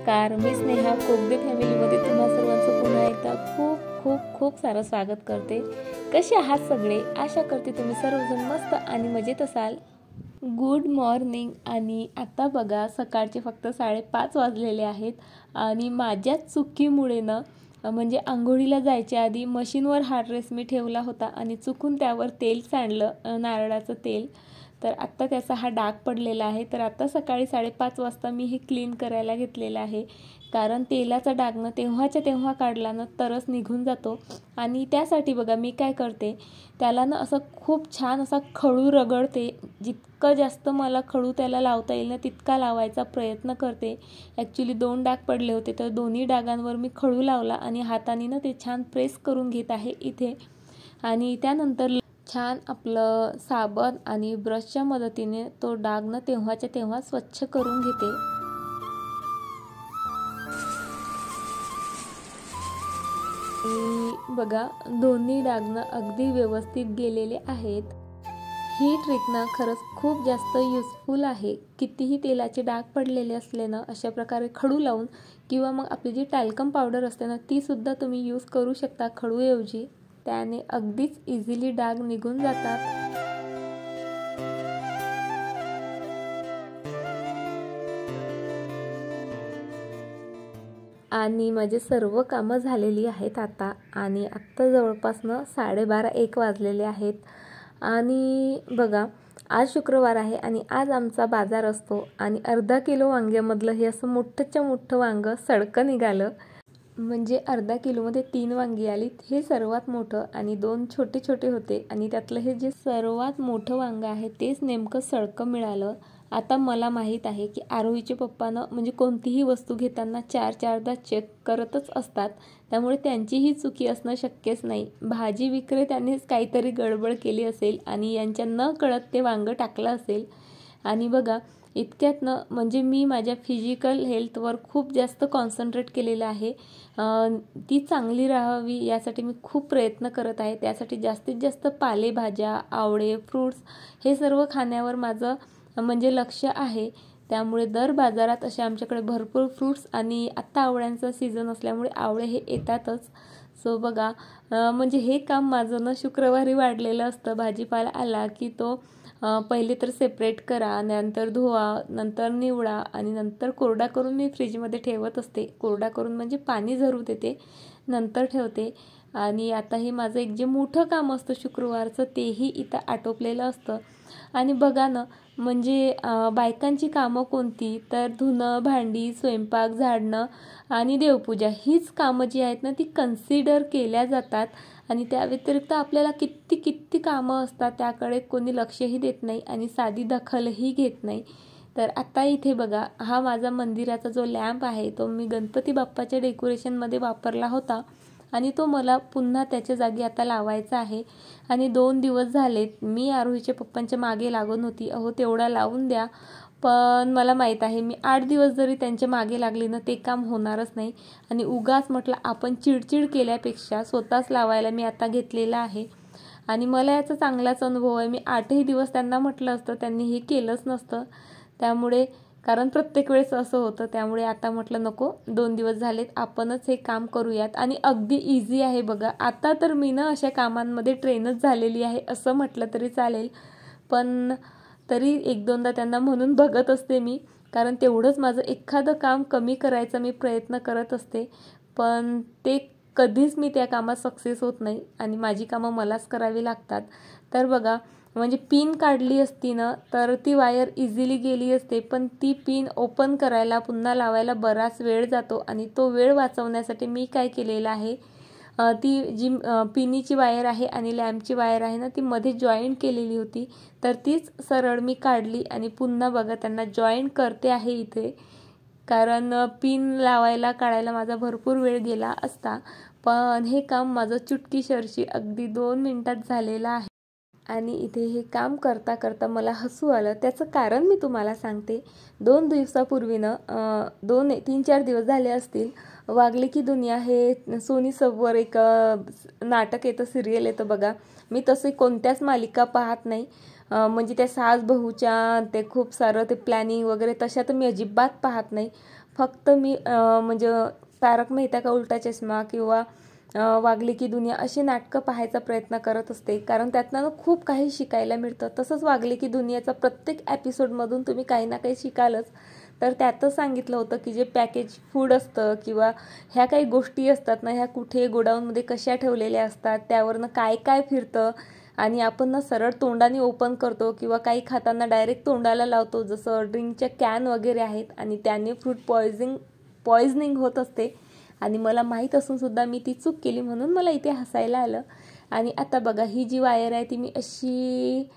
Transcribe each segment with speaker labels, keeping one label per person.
Speaker 1: नमस्कार, मी स्नेहा कोगदे फॅमिलीमध्ये तुम्हा सर्वांचं पुन्हा एकदा खूप खूप खूप सारं स्वागत करते। कसे आहात सगळे? आशा करते तुम्ही सर्वजण मस्त आणि मजेत असाल। Good morning. आणि आता बघा सकाळचे फक्त 5:30 वाजलेले आहेत आणि माझ्या चुकीमुळे ना म्हणजे आंघोळीला जायच्या आधी मशीनवर हा ड्रेस मी ठेवला होता आणि चुकून त्यावर तेल सांडलं, नारळाचं तेल। तर आता त्याचा हा डाग पडलेला आहे। तर आता सकाळी 5:30 वाजता मी हे क्लीन करायला घेतलेलं आहे, कारण तेलाचा डाग ना तेव्हाच्या तेव्हा काढला ना तरच निघून जातो। आणि त्यासाठी बघा मी काय करते, त्याला ना असं खूप छान असा खडू रगडते। जितकं जास्त मला खडू त्याला लावता येईल ना तितका लावायचा प्रयत्न करते। ॲक्च्युली 2 डाग पडले होते, तर दोन्ही डागांवर मी खडू लावला आणि हाताने ना ते छान प्रेस करून घेत आहे इथे। आणि त्यानंतर छान आपलं साबण आणि ब्रशच्या मदतीने तो डाग ना तेव्हाच्या तेव्हा स्वच्छ करून घेते। बघा दोन्ही डाग ना अगदी व्यवस्थित गेलेले आहेत। ही ट्रिक ना खरंच खूप जास्त युजफुल आहे। कितीही तेलाचे डाग पडलेले असले ना अशा प्रकारे खडू लावून किंवा मग आपली जी टॅल्कम पावडर असते ना ती सुद्धा तुम्ही यूज करू शकता खडूऐवजी। त्याने अगदीच इझिली डाग निघून जातात। आणि माझे सर्व कामं झालेली आहेत आता। आणि आत्ता जवळपास 12:30-1 वाजलेले आहेत। आणि बघा आज शुक्रवार आहे आणि आज आमचा बाजार असतो आणि अर्धा किलो वांग्यामधलं हे असं मोठंच्या मोठं वांग सडकं निघालं। म्हणजे अर्धा किलोमध्ये 3 वांगी आलीत। हे सर्वात मोठं आणि 2 छोटे छोटे होते आणि त्यातलं हे जे सर्वात मोठं वांग आहे तेच नेमकं सडकं मिळालं। आता मला माहीत आहे की आरोहीचे पप्पानं म्हणजे कोणतीही वस्तू घेताना 4-4दा चेक करतच असतात, त्यामुळे त्यांचीही चुकी असणं शक्यच नाही। भाजी विक्रेत्यानेच काहीतरी गडबड केली असेल आणि यांच्या न कळत ते वांग टाकलं असेल। आणि बघा इतक्यातनं म्हणजे मी माझ्या फिजिकल हेल्थवर खूप जास्त कॉन्सन्ट्रेट केलेलं आहे। ती चांगली राहावी यासाठी मी खूप प्रयत्न करत आहे। त्यासाठी जास्तीत जास्त पालेभाज्या, आवळे, फ्रूट्स हे सर्व खाण्यावर माझं म्हणजे लक्ष आहे। त्यामुळे दर बाजारात असे आमच्याकडे भरपूर फ्रूट्स आणि आत्ता आवळ्यांचा सीझन असल्यामुळे आवळे हे येतातच। सो बघा म्हणजे हे काम माझं ना शुक्रवारी वाढलेलं असतं। भाजीपाला आला की तो पहिले तर सेपरेट करा, नंतर धुवा, नंतर निवडा आणि नंतर कोरडा करून मी फ्रीजमध्ये ठेवत असते। कोरडा करून म्हणजे पाणी झरू देते, नंतर ठेवते। आणि आता हे माझं एक जे मोठं काम असतं शुक्रवारचं तेही इथं आटोपलेलं असतं। आणि बघा ना म्हणजे बायकांची कामं कोणती, तर धुणं, भांडी, स्वयंपाक, झाडणं आणि देवपूजा हीच कामं जी आहेत ना ती कन्सिडर केल्या जातात। आणि त्या व्यतिरिक्त आपल्याला किती कामं असतात, त्याकडे कोणी लक्षही देत नाही आणि साधी दखलही घेत नाही। तर आता इथे बघा हा माझा मंदिराचा जो लॅम्प आहे तो मी गणपती बाप्पाच्या डेकोरेशनमध्ये वापरला होता आणि तो मला पुन्हा त्याच्या जागी आता लावायचा आहे। आणि 2 दिवस झालेत मी आरोहीच्या पप्पांच्या मागे लागून होती, अहो तेवढा लावून द्या। पण मला माहीत आहे मी 8 दिवस जरी त्यांच्या मागे लागली ना ते काम होणारच नाही। आणि उगाच म्हटलं आपण चिडचिड केल्यापेक्षा स्वतःच लावायला मी आता घेतलेला आहे। आणि मला याचा चांगलाच अनुभव आहे। मी 8ही दिवस त्यांना म्हटलं असतं त्यांनी हे केलंच नसतं, त्यामुळे कारण प्रत्येक वेळेस असं होतं। त्यामुळे आता म्हटलं नको, 2 दिवस झालेत आपणच हे काम करूयात। आणि अगदी इझी आहे बघा। आता तर मी ना अशा कामांमध्ये ट्रेनच झालेली आहे असं म्हटलं तरी चालेल। पण तरी 1-2दा त्यांना म्हणून बघत असते मी, कारण तेवढंच माझं एखादं काम कमी करायचा मी प्रयत्न करत असते। पण ते कधीच मी त्या कामात सक्सेस होत नाही आणि माझी कामं मलाच करावी लागतात। तर बघा म्हणजे पिन काढली असती ना तर ती वायर इझिली गेली असते, पण ती पिन ओपन करायला पुन्हा लावायला बराच वेळ जातो। आणि तो वेळ वाचवण्यासाठी मी काय केलेलं आहे, ती जी पिनीची वायर आहे आणि लॅम्पची वायर आहे ना ती मध्ये जॉईंट केलेली होती, तर तीच सरळ मी काढली आणि पुन्हा बघा त्यांना जॉईंट करते आहे इथे। कारण पिन लावायला काढायला माझा भरपूर वेळ गेला असता, पण हे काम माझं चुटकीसरशी अगदी 2 मिनिटात झालेलं आहे। आणि इथे हे काम करता करता मला हसू आलं। त्याचं कारण मी तुम्हाला सांगते। 2 दिवसापूर्वी ना 3-4 दिवस झाले असतील, वागले की दुनिया हे सोनी सबवर एक नाटक येतं, सिरियल येतं बघा। मी तसे कोणत्याच मालिका पाहत नाही, म्हणजे त्या सास बहूच्या ते खूप सारं ते प्लॅनिंग वगैरे तशा तर मी अजिबात पाहत नाही। फक्त मी म्हणजे तारक मेहता का उल्टा चष्मा किंवा वागली की दुनिया अशी नाटकं पाहायचा प्रयत्न करत असते, कारण त्यातनं खूप काही शिकायला मिळतं. तसंच वागली की दुनियाचा प्रत्येक एपिसोडमधून तुम्ही काही ना काही शिकालच. तर त्यातच सांगितलं होतं की जे पॅकेज फूड असतं किंवा ह्या काही गोष्टी असतात ना, ह्या कुठे गोडाऊनमध्ये कशा ठेवलेल्या असतात, त्यावरनं काय काय फिरतं आणि आपण ना सरळ तोंडाने ओपन करतो किंवा काही खाताना डायरेक्ट तोंडाला लावतो, जसं ड्रिंकच्या कॅन वगैरे आहेत, आणि त्याने फूड पॉइझनिंग होत असते. आणि मला माहीत असून सुद्धा मी ती चूक केली, म्हणून मला इथे हसायला आलं. आणि आता बघा, ही जी वायर आहे ती मी अशी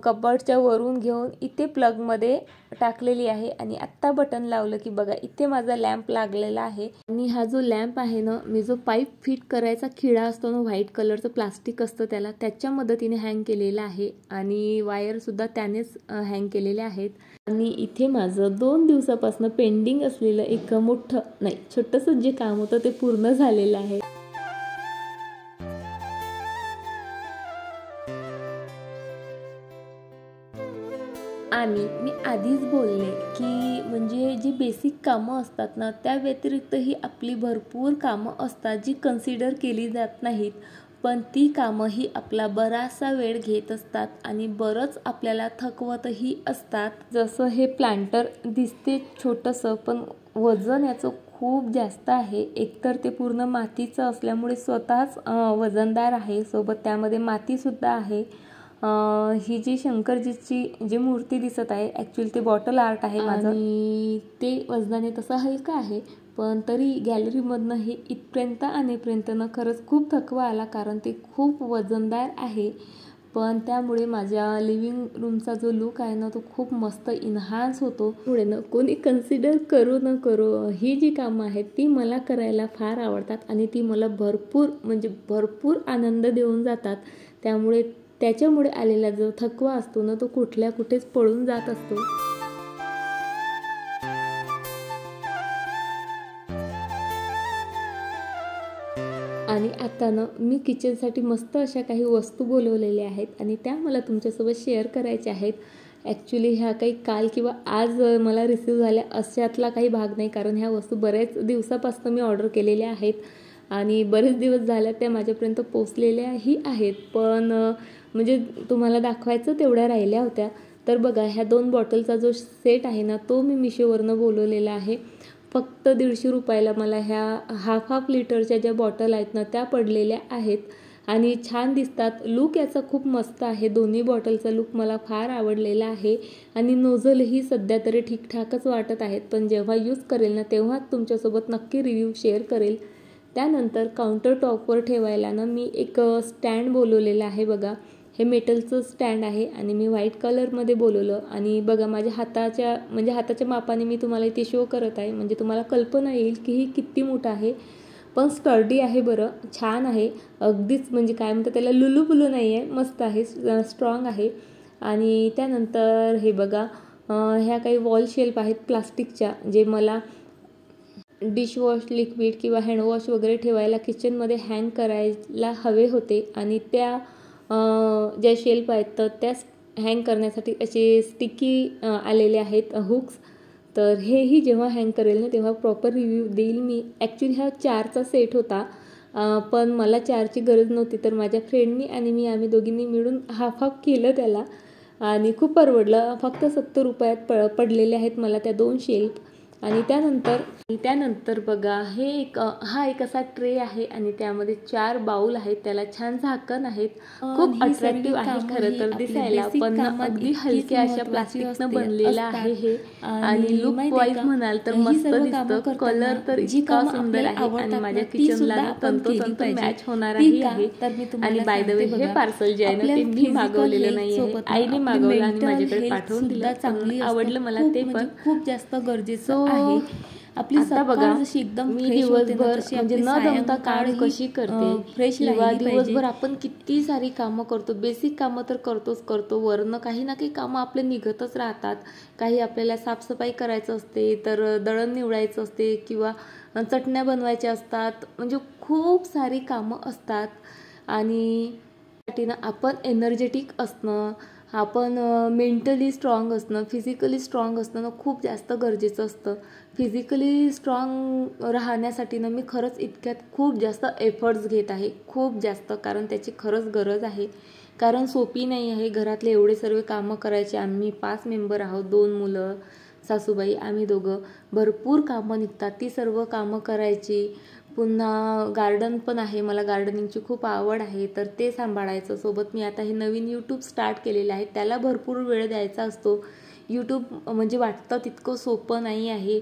Speaker 1: कबर्डच्या वरून घेऊन इथे प्लगमध्ये टाकलेली आहे. आणि आत्ता बटन लावलं की बघा इथे माझा लॅम्प लागलेला आहे. आणि हा जो लॅम्प आहे ना, मी जो पाईप फिट करायचा खिळा असतो ना, व्हाईट कलरचं प्लास्टिक असतं त्याला, त्याच्या मदतीने हँग केलेला आहे. आणि वायरसुद्धा त्यानेच हँग केलेले आहेत. आणि इथे माझं 2 दिवसापासून पेंडिंग असलेलं एक मोठं नाही छोटंसं जे काम होतं ते पूर्ण झालेलं आहे. आणि मी आधीच बोलले की म्हणजे जी बेसिक कामं असतात ना, त्या व्यतिरिक्तही आपली भरपूर कामं असतात जी कन्सिडर केली जात नाहीत, पण ती कामंही आपला बराचसा वेळ घेत असतात आणि बरंच आपल्याला थकवतही असतात. जसं हे प्लांटर दिसते छोटंसं, पण वजन याचं खूप जास्त आहे. एकतर ते पूर्ण मातीचं असल्यामुळे स्वतःच वजनदार आहे, सोबत त्यामध्ये मातीसुद्धा आहे. ही जी शंकरजीची जी मूर्ती दिसत आहे, ॲक्च्युली ते बॉटल आर्ट आहे माझं, आणि ते वजनाने तसं हलकं आहे, पण तरी गॅलरीमधनं हे इथपर्यंत आणेपर्यंत ना खरंच खूप थकवा आला, कारण ते खूप वजनदार आहे. पण त्यामुळे माझ्या लिव्हिंग रूमचा जो लुक आहे ना, तो खूप मस्त इन्हान्स होतो. पुढे ना कोणी कन्सिडर करू न करू, ही जी कामं आहेत ती मला करायला फार आवडतात आणि ती मला भरपूर आनंद देऊन जातात. त्याच्यामुळे आलेला जो थकवा असतो ना, तो कुठल्या कुठेच पळून जात असतो. आणि आता ना मी किचनसाठी मस्त अशा काही वस्तू बोलवलेल्या आहेत आणि त्या मला तुमच्यासोबत शेअर करायच्या आहेत. ॲक्च्युली ह्या काही काल किंवा आज मला रिसीव झाल्या अशातला काही भाग नाही, कारण ह्या वस्तू बऱ्याच दिवसापासून मी ऑर्डर केलेल्या आहेत आणि बरेच दिवस झाल्या त्या माझ्यापर्यंत पोचलेल्याही आहेत. पण म्हणजे तुम्हाला दाखवायचं तेवढ्या राहिल्या होत्या. तर बघा, ह्या 2 बॉटलचा जो सेट आहे ना, तो मी मिशोवरनं बोलवलेला आहे. फक्त 150 रुपयाला मला ह्या हाफ लिटरच्या ज्या बॉटल आहेत ना, त्या पडलेल्या आहेत आणि छान दिसतात. लुक याचा खूप मस्त आहे. दोन्ही बॉटलचा लुक मला फार आवडलेला आहे आणि नोझलही सध्या तरी ठीकठाकच वाटत आहेत, पण जेव्हा यूज करेल ना, तेव्हाच तुमच्यासोबत नक्की रिव्ह्यू शेअर करेल. त्यानंतर काउंटर टॉपवर ठेवायला ना मी एक स्टँड बोलवलेलं आहे. बघा, हे मेटलचं स्टँड आहे आणि मी व्हाईट कलरमध्ये बोलवलं. आणि बघा, माझ्या हाताच्या मापाने मी तुम्हाला इथे शो करत आहे, म्हणजे तुम्हाला कल्पना येईल की ही किती मोठं आहे. पण स्टर्डी आहे बरं, छान आहे. अगदीच म्हणजे काय म्हणतात त्याला, लुलूबुलू नाही आहे, मस्त आहे, स्ट्रॉंग आहे. आणि त्यानंतर हे बघा, ह्या काही वॉल शेल्फ आहेत प्लास्टिकच्या, जे मला डिशवॉश लिक्विड किंवा हँडवॉश वगैरे ठेवायला किचनमध्ये हँग करायला हवे होते. आणि त्या ज्या शेल्फ आहेत तर त्या हँग करण्यासाठी असे स्टिकी आलेले आहेत हुक्स. तर हेही जेव्हा हँग करेल ना, तेव्हा प्रॉपर रिव्ह्यू देईल मी. ॲक्च्युली हा 4चा सेट होता, पण मला 4ची गरज नव्हती, तर माझ्या फ्रेंडनी आणि आम्ही दोघींनी मिळून हाफ केलं त्याला आणि खूप परवडलं. फक्त 70 रुपयात पडलेले आहेत मला त्या 2 शेल्फ. आणि त्यानंतर बघा, हा एक असा ट्रे आहे आणि त्यामध्ये 4 बाउल आहेत, त्याला छान झाकण आहेत. खूप अट्रॅक्टिव्ह आहे खरं तर दिसायला, पण अगदी हलक्या अशा प्लास्टिकनं बनलेलं आहे हे. आणि लुक वाईज म्हणाल तर मस्त दिसतं. कलर तर इतका सुंदर आहे आणि माझ्या किचनला तंतोतंत मॅच होणारही आहे. आणि बाय द वे, हे पार्सल जे आहे ना, ते मी मागवलेलं नाही आहे, आईने मागवलं आणि माझ्याकडे पाठवून दिलं. आवडलं मला ते, पण
Speaker 2: खूप जास्त गरजेचं आहे. आपली
Speaker 1: आता बघा,
Speaker 2: जशी एकदम
Speaker 1: मी दिवसभर म्हणजे न दमता काम कशी करते,
Speaker 2: फ्रेश
Speaker 1: किंवा दिवसभर आपण किती सारी कामं करतो. बेसिक कामं तर करतो, वरनं काही ना काही कामं आपले निघतच राहतात. काही आपल्याला साफसफाई करायचं असते, तर दळण निवडायचं असते, किंवा चटण्या बनवायच्या असतात, म्हणजे खूप सारी कामं असतात. आणि आपण एनर्जेटिक असणं
Speaker 2: आपण मेंटली स्ट्रॉंग असणं, फिजिकली स्ट्रॉंग असणं खूप जास्त गरजेचं असतं. फिजिकली स्ट्रॉंग राहण्यासाठी ना मी खरंच इतक्यात खूप जास्त एफर्ट्स घेत आहे, खूप जास्त, कारण त्याची खरंच गरज आहे. कारण सोपी नाही आहे घरातले एवढे सर्व कामं करायचे. आम्ही 5 मेंबर आहोत, 2 मुलं, सासूबाई, आम्ही दोघं. भरपूर कामं निघतात, ती सर्व कामं करायची. पुन्हा गार्डन पण आहे, मला गार्डनिंगची खूप आवड आहे, तर ते सांभाळायचं. सोबत मी आता हे नवीन यूट्यूब स्टार्ट केलेलं आहे, त्याला भरपूर वेळ द्यायचा असतो. यूट्यूब म्हणजे वाटतं तितकं सोपं नाही आहे.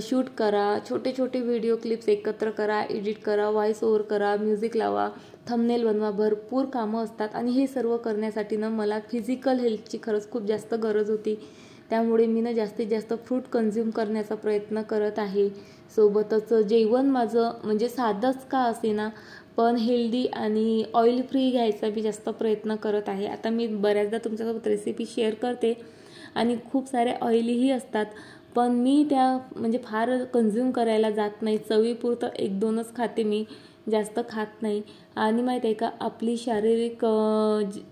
Speaker 2: शूट करा, छोटे छोटे व्हिडिओ क्लिप्स एकत्र करा, एडिट करा, व्हॉइस ओव्हर करा, म्युझिक लावा, थंबनेल बनवा, भरपूर कामं असतात. आणि हे सर्व करण्यासाठी ना मला फिजिकल हेल्थची खरंच खूप जास्त गरज होती. त्यामुळे मी ना जास्तीत जास्त फ्रूट कन्झ्युम करण्याचा प्रयत्न करत आहे. सोबतच जेवण माझं म्हणजे साधंच का असेना पण हेल्दी आणि ऑइल फ्री घ्यायचा मी जास्त प्रयत्न करत आहे. आता मी बऱ्याचदा तुमच्यासोबत रेसिपी शेअर करते आणि खूप सारे ऑइलीही असतात, पण मी त्या म्हणजे फार कन्झ्युम करायला जात नाही. चवीपुरतं 1-2च खाते मी, जास्त खात नाही. आणि माहीत आहे का, आपली शारीरिक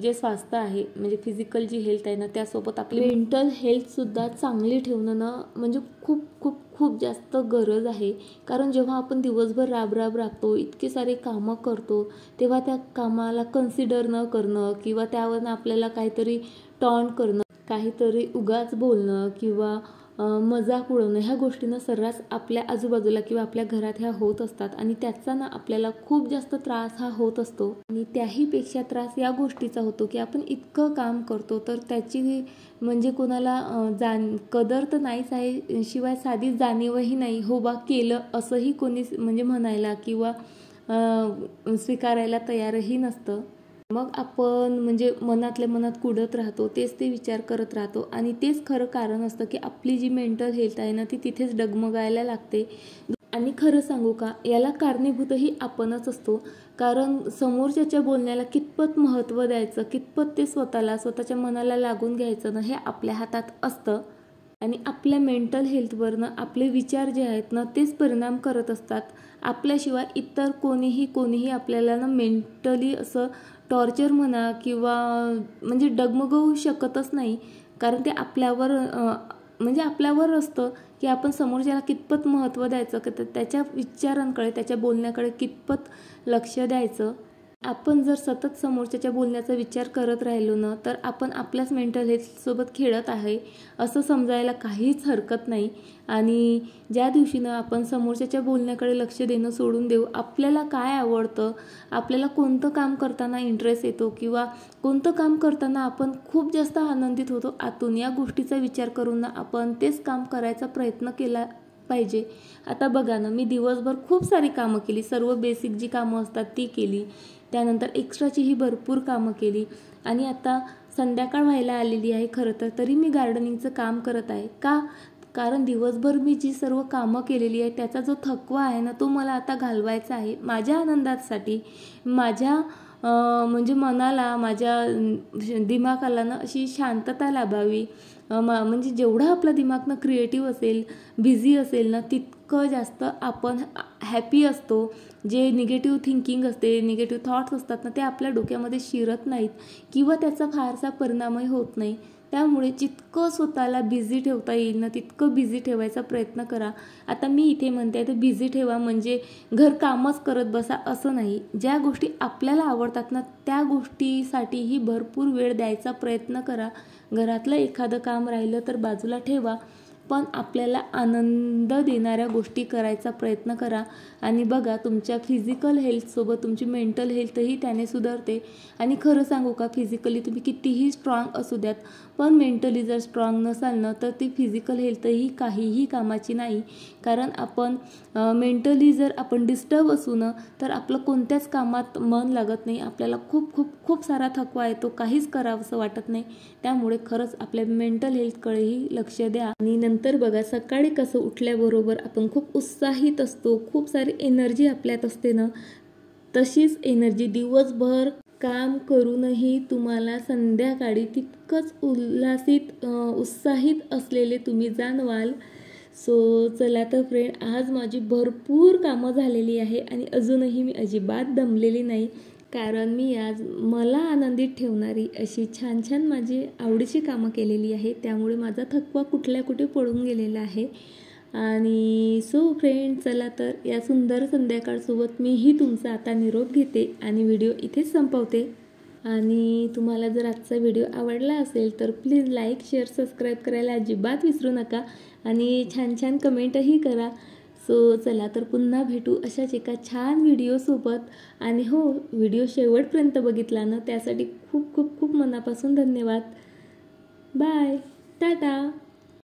Speaker 2: जे स्वास्थ्य आहे म्हणजे फिजिकल जी हेल्थ आहे ना, त्यासोबत आपली मेंटल हेल्थसुद्धा चांगली ठेवणं ना म्हणजे खूप खूप खूप जास्त गरज आहे. कारण जेव्हा आपण दिवसभर राबतो, इतके सारे कामं करतो, तेव्हा त्या कामाला कन्सिडर न करणं किंवा त्यावरनं आपल्याला काहीतरी टॉन्ट करणं, काहीतरी उगाच बोलणं किंवा मजाक उडवणं, ह्या गोष्टींना सर्रास आपल्या आजूबाजूला किंवा आपल्या घरात ह्या होत असतात. आणि त्याचा ना आपल्याला खूप जास्त त्रास हा होत असतो. आणि त्याहीपेक्षा त्रास या गोष्टीचा होतो की आपण इतकं काम करतो, तर त्याची म्हणजे कोणाला कदर तर नाहीच आहे, शिवाय साधी जाणीवही नाही. हो बा केलं असंही कोणी म्हणजे म्हणायला किंवा स्वीकारायला तयारही नसतं. मग आपण म्हणजे मनातल्या मनात कुढत राहतो, तेच ते विचार करत राहतो. आणि तेच खरं कारण असतं की आपली जी मेंटल हेल्थ आहे ना, ती तिथेच डगमगायला लागते. आणि खरं सांगू का, याला कारणीभूतही आपणच असतो. कारण समोरच्याच्या बोलण्याला कितपत महत्त्व द्यायचं, कितपत ते स्वतःच्या मनाला लागून घ्यायचं ना, हे आपल्या हातात असतं. आणि आपल्या मेंटल हेल्थवरनं आपले विचार जे आहेत ना, तेच परिणाम करत असतात. आपल्याशिवाय इतर कोणीही आपल्याला ना मेंटली असं टॉर्चर म्हणा किंवा म्हणजे डगमगवू शकतच नाही. कारण ते आपल्यावर असतं की आपण समोरच्याला कितपत महत्त्व द्यायचं, की त्याच्या विचारांकडे, त्याच्या बोलण्याकडे कितपत लक्ष द्यायचं. आपण जर सतत समोरच्याच्या बोलण्याचा विचार करत राहिलो ना, तर आपण आपल्याच मेंटल हेल्थसोबत खेळत आहे असं समजायला काहीच हरकत नाही. आणि ज्या दिवशी ना आपण समोरच्याच्या बोलण्याकडे लक्ष देणं सोडून देऊ, आपल्याला काय आवडतं, आपल्याला कोणतं काम करताना इंटरेस्ट येतो किंवा कोणतं काम करताना आपण खूप जास्त आनंदित होतो आतून, या गोष्टीचा विचार करून ना आपण तेच काम करायचा प्रयत्न केला पाहिजे. आता बघा ना, मी दिवसभर खूप सारी कामं केली, सर्व बेसिक जी कामं असतात ती केली, त्यानंतर एक्स्ट्राचीही भरपूर कामं केली. आणि आता संध्याकाळ व्हायला आलेली आहे खरं तर, तरी मी गार्डनिंगचं काम करत आहे. का? कारण दिवसभर मी जी सर्व कामं केलेली आहे त्याचा जो थकवा आहे ना, तो मला आता घालवायचा आहे माझ्या आनंदासाठी. माझ्या म्हणजे मनाला, माझ्या दिमागाला ना अशी शांतता लाभावी. म्हणजे जेवढं आपला दिमाग ना क्रिएटिव्ह असेल, बिझी असेल ना, तितकं जास्त आपण हॅपी असतो. जे निगेटिव्ह थिंकिंग असते, निगेटिव्ह थॉट्स असतात ना, ते आपल्या डोक्यामध्ये शिरत नाहीत किंवा त्याचा फारसा परिणामही होत नाही. त्यामुळे जितकं स्वतःला बिझी ठेवता येईल ना, तितकं बिझी ठेवायचा प्रयत्न करा. आता मी इथे म्हणते तर बिझी ठेवा म्हणजे घरकामच करत बसा असं नाही. ज्या गोष्टी आपल्याला आवडतात ना, त्या गोष्टीसाठीही भरपूर वेळ द्यायचा प्रयत्न करा. घरातलं एखादं काम राहिलं तर बाजूला ठेवा, पण आपल्याला आनंद देणाऱ्या गोष्टी करायचा प्रयत्न करा. आणि बघा, तुमच्या फिजिकल हेल्थसोबत तुमची मेंटल हेल्थही त्याने सुधारते. आणि खरं सांगू का, फिजिकली तुम्ही कितीही स्ट्रॉंग असू द्यात, पण मेंटली जर स्ट्रॉंग नसाल ना, तर ती फिजिकल हेल्थही काहीही कामाची नाही. कारण आपण मेंटली जर आपण डिस्टर्ब असू ना, तर आपलं कोणत्याच कामात मन लागत नाही. आपल्याला खूप खूप खूप सारा थकवा येतो, काहीच करावंसं वाटत नाही. त्यामुळे खरंच आपल्या मेंटल हेल्थकडेही लक्ष द्या. आणि नंतर बघा, सकाळी कसं उठल्याबरोबर आपण खूप उत्साहित असतो, खूप सारी एनर्जी आपल्यात असते ना, तशीच एनर्जी दिवसभर काम करूनही तुम्हाला संध्याकाळी तितकंच उत्साहित असलेले तुम्ही जाणवाल. सो चला तर फ्रेंड, आज माझी भरपूर कामं झालेली आहे आणि अजूनही मी अजिबात दमलेली नाही.
Speaker 1: कारण मी आज मला आनंदित ठेवणारी अशी छान छान माझी आवडीची कामं केलेली आहे. त्यामुळे माझा थकवा कुठल्या कुठे पडून गेलेला आहे. आणि सो फ्रेंड, चला तर या सुंदर संध्याकाळसोबत मीही तुमचा आता निरोप घेते आणि व्हिडिओ इथेच संपवते. आणि तुम्हाला जर आजचा व्हिडिओ आवडला असेल तर प्लीज लाईक, शेअर, सबस्क्राईब करायला अजिबात विसरू नका आणि छान छान कमेंटही करा. सो चला तर पुन्हा भेटू अशाच एका छान व्हिडिओसोबत. आणि हो, व्हिडिओ शेवटपर्यंत बघितला ना त्यासाठी खूप खूप खूप मनापासून धन्यवाद. बाय, टाटा.